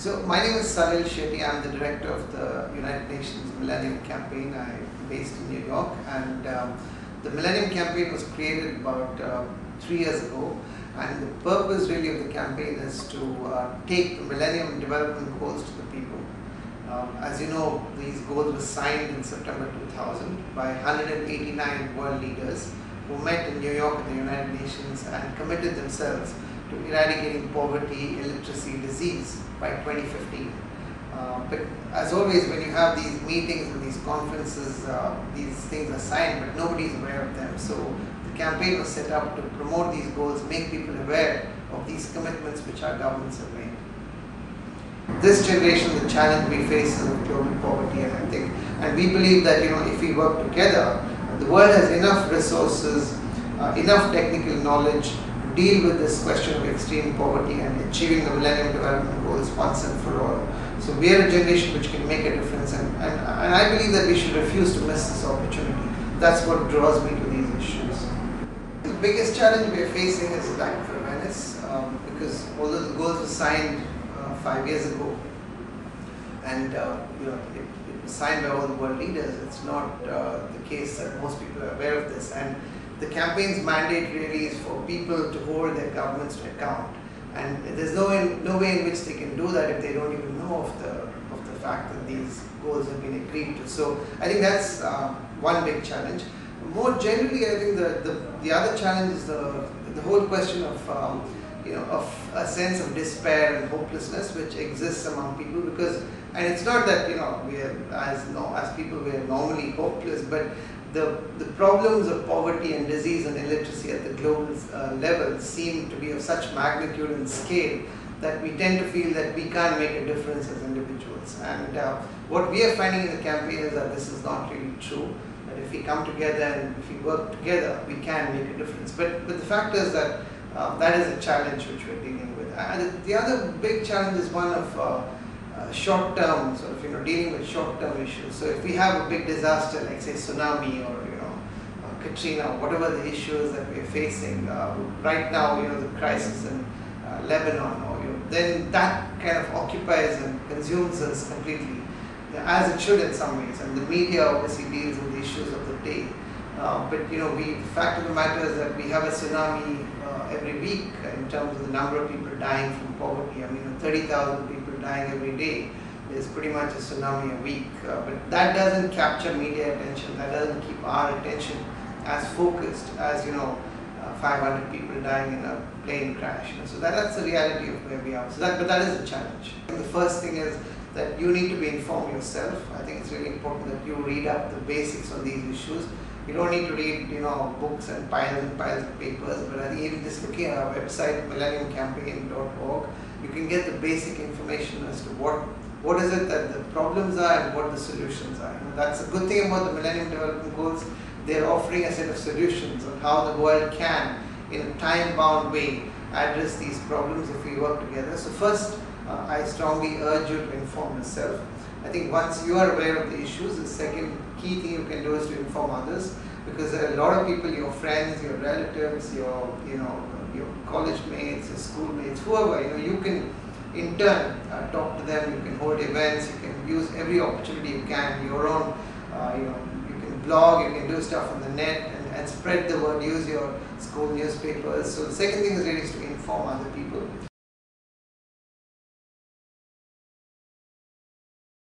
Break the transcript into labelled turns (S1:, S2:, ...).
S1: So my name is Salil Shetty. I'm the director of the United Nations Millennium Campaign. I'm based in New York, and the Millennium Campaign was created about 3 years ago. And the purpose really of the campaign is to take the Millennium Development Goals to the people. As you know, these goals were signed in September 2000 by 189 world leaders who met in New York at the United Nations and committed themselves to eradicating poverty, illiteracy, disease by 2015. But as always, when you have these meetings and these conferences, these things are signed, but nobody is aware of them. So the campaign was set up to promote these goals, make people aware of these commitments which our governments have made. This generation, the challenge we face is global poverty, and we believe that if we work together, the world has enough resources, enough technical knowledge to deal with this question of extreme poverty and achieving the Millennium Development Goals once and for all. So we are a generation which can make a difference, and I believe that we should refuse to miss this opportunity. That's what draws me to these issues. The biggest challenge we are facing is lack of awareness, because although the goals were signed 5 years ago, and it was signed by all the world leaders, it's not the case that most people are aware of this. And the campaign's mandate really is for people to hold their governments to account. And there's no way in which they can do that if they don't even know of the fact that these goals have been agreed to. So I think that's one big challenge. More generally, I think the other challenge is the whole question of of a sense of despair and hopelessness which exists among people, and it's not that we are as people we are normally hopeless, but the problems of poverty and disease and illiteracy at the global level seem to be of such magnitude and scale that we tend to feel that we can't make a difference as individuals. And what we are finding in the campaign is that this is not really true. That if we come together and if we work together, we can make a difference. But the fact is that that is a challenge which we're dealing with. And the other big challenge is one of short-term, dealing with short-term issues. So if we have a big disaster, like say tsunami or Katrina, whatever the issue is that we're facing right now, the crisis in Lebanon, then that kind of occupies and consumes us completely, as it should in some ways. And the media obviously deals with the issues of the day. But the fact of the matter is that we have a tsunami every week in terms of the number of people dying from poverty. 30,000 people dying every day is pretty much a tsunami a week. But that doesn't capture media attention. That doesn't keep our attention as focused as 500 people dying in a plane crash. So that's the reality of where we are. But that is a challenge. The first thing is that you need to be informed yourself. I think it's really important that you read up the basics on these issues. You don't need to read, books and piles of papers, but I think even just looking at our website, millenniumcampaign.org, you can get the basic information as to what is it that the problems are and what the solutions are. That's a good thing about the Millennium Development Goals. They're offering a set of solutions on how the world can, in a time-bound way, address these problems if we work together. So first, I strongly urge you to inform yourself. I think once you are aware of the issues, the second key thing you can do is to inform others, because there are a lot of people, your friends, your relatives, your college mates, your schoolmates, whoever, you can in turn talk to them, you can hold events, you can use every opportunity you can, your own, you can blog, you can do stuff on the net and spread the word, use your school newspapers. So the second thing is really to inform other people.